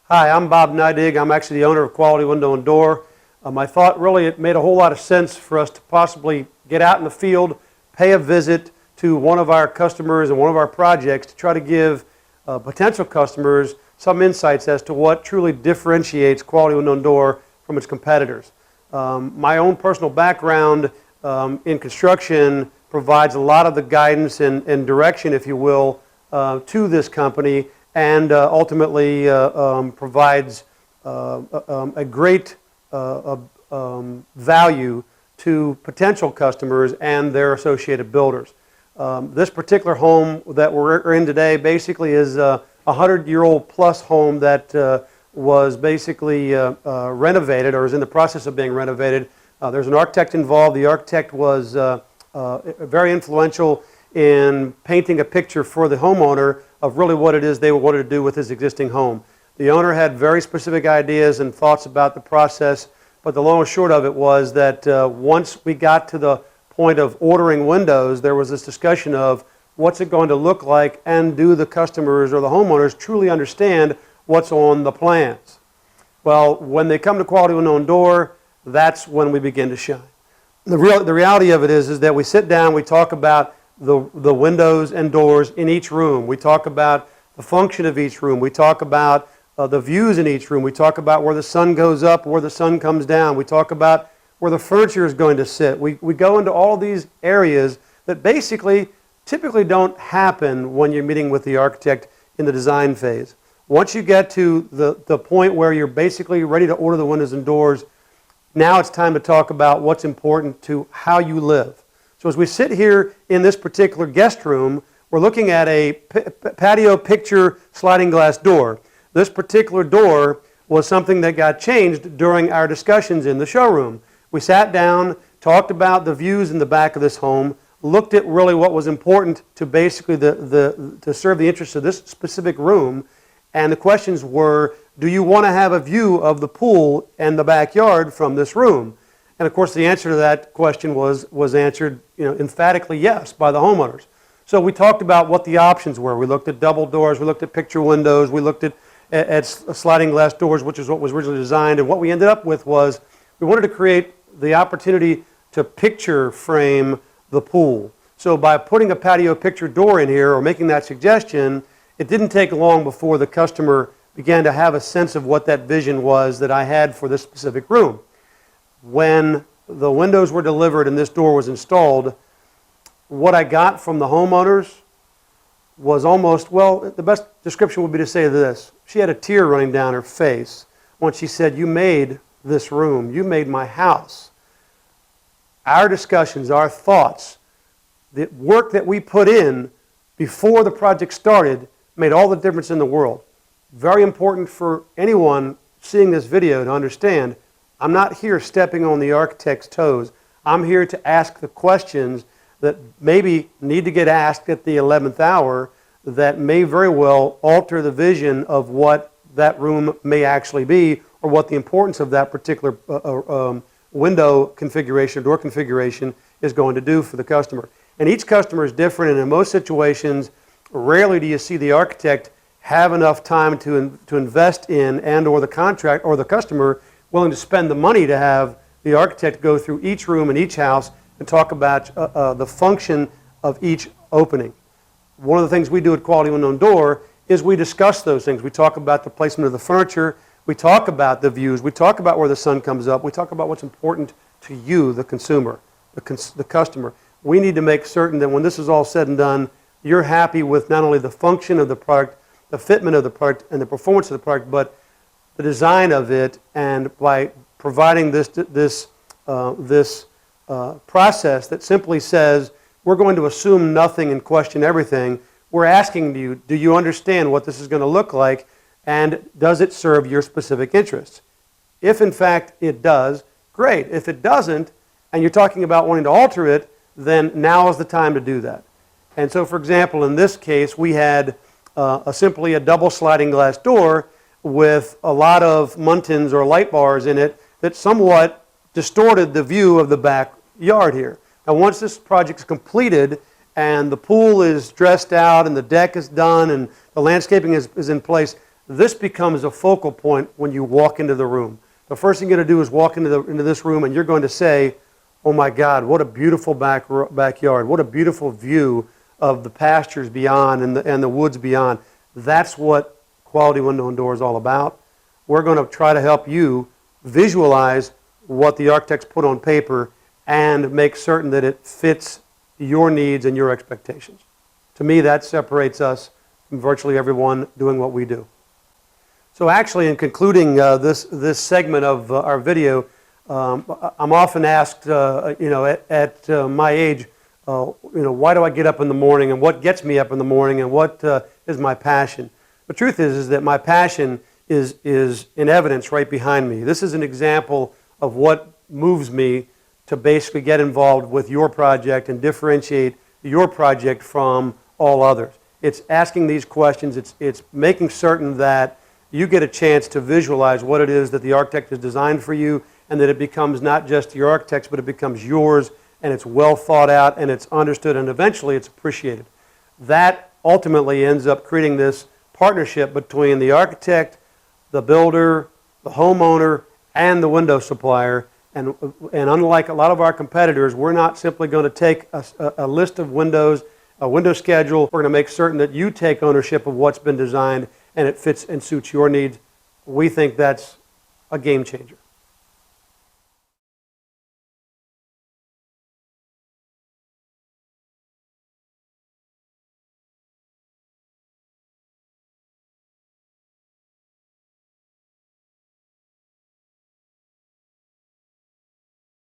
Hi, I'm Bob Neidig. I'm actually the owner of Quality Window and Door. I thought really it made a whole lot of sense for us to possibly get out in the field, pay a visit to one of our customers and one of our projects to try to give potential customers some insights as to what truly differentiates Quality Window and Door from its competitors. My own personal background in construction provides a lot of the guidance and direction, if you will, to this company, and ultimately provides a great value to potential customers and their associated builders. This particular home that we're in today basically is a 100-year-old plus home that was basically renovated or is in the process of being renovated. There's an architect involved. The architect was very influential in painting a picture for the homeowner of really what it is they wanted to do with his existing home. The owner had very specific ideas and thoughts about the process, but the long and short of it was that once we got to the point of ordering windows, there was this discussion of what's it going to look like, and do the customers or the homeowners truly understand what's on the plans? Well, when they come to Quality Window and Door, that's when we begin to shine. The reality of it is that we sit down, we talk about the windows and doors in each room. We talk about the function of each room. We talk about the views in each room. We talk about where the sun goes up, where the sun comes down. We talk about where the furniture is going to sit. We go into all these areas that basically typically don't happen when you're meeting with the architect in the design phase. Once you get to the point where you're basically ready to order the windows and doors, now it's time to talk about what's important to how you live. So as we sit here in this particular guest room, we're looking at a patio picture sliding glass door. This particular door was something that got changed during our discussions in the showroom. We sat down, talked about the views in the back of this home, looked at really what was important to basically to serve the interests of this specific room, and the questions were, do you want to have a view of the pool and the backyard from this room? And of course the answer to that question was answered emphatically yes by the homeowners. So we talked about what the options were. We looked at double doors, we looked at picture windows, we looked at sliding glass doors, which is what was originally designed, and what we ended up with was we wanted to create the opportunity to picture frame the pool. So by putting a patio picture door in here or making that suggestion, it didn't take long before the customer began to have a sense of what that vision was that I had for this specific room. When the windows were delivered and this door was installed, what I got from the homeowners was almost, well, the best description would be to say this. She had a tear running down her face when she said, "You made this room, you made my house." Our discussions, our thoughts, the work that we put in before the project started made all the difference in the world. Very important for anyone seeing this video to understand, I'm not here stepping on the architect's toes. I'm here to ask the questions that maybe need to get asked at the 11th hour that may very well alter the vision of what that room may actually be, or what the importance of that particular window configuration, door configuration is going to do for the customer. And each customer is different, and in most situations, rarely do you see the architect have enough time to invest in, and or the contract or the customer willing to spend the money to have the architect go through each room in each house and talk about the function of each opening. One of the things we do at Quality Window and Door is we discuss those things. We talk about the placement of the furniture, we talk about the views, we talk about where the sun comes up, we talk about what's important to you, the consumer, the customer. We need to make certain that when this is all said and done, you're happy with not only the function of the product, the fitment of the product, and the performance of the product, but the design of it. And by providing this process that simply says, we're going to assume nothing and question everything, we're asking you, do you understand what this is going to look like, and does it serve your specific interests? If in fact it does, great. If it doesn't, and you're talking about wanting to alter it, then now is the time to do that. And so, for example, in this case, we had simply a double sliding glass door with a lot of muntins or light bars in it that somewhat distorted the view of the backyard here. Now, once this project is completed and the pool is dressed out and the deck is done and the landscaping is in place, this becomes a focal point when you walk into the room. The first thing you're going to do is walk into this room and you're going to say, oh my God, what a beautiful backyard. What a beautiful view of the pastures beyond and the woods beyond. That's what Quality Window and Door is all about. We're going to try to help you visualize what the architects put on paper and make certain that it fits your needs and your expectations. To me, that separates us from virtually everyone doing what we do. So actually, in concluding this segment of our video, I'm often asked, at my age, why do I get up in the morning and what gets me up in the morning and what is my passion? The truth is that my passion is in evidence right behind me. This is an example of what moves me to basically get involved with your project and differentiate your project from all others. It's asking these questions. It's making certain that you get a chance to visualize what it is that the architect has designed for you, and that it becomes not just your architect's, but it becomes yours, and it's well thought out, and it's understood, and eventually it's appreciated. That ultimately ends up creating this partnership between the architect, the builder, the homeowner, and the window supplier. And unlike a lot of our competitors, we're not simply going to take a list of windows, a window schedule. We're going to make certain that you take ownership of what's been designed and it fits and suits your needs. We think that's a game changer.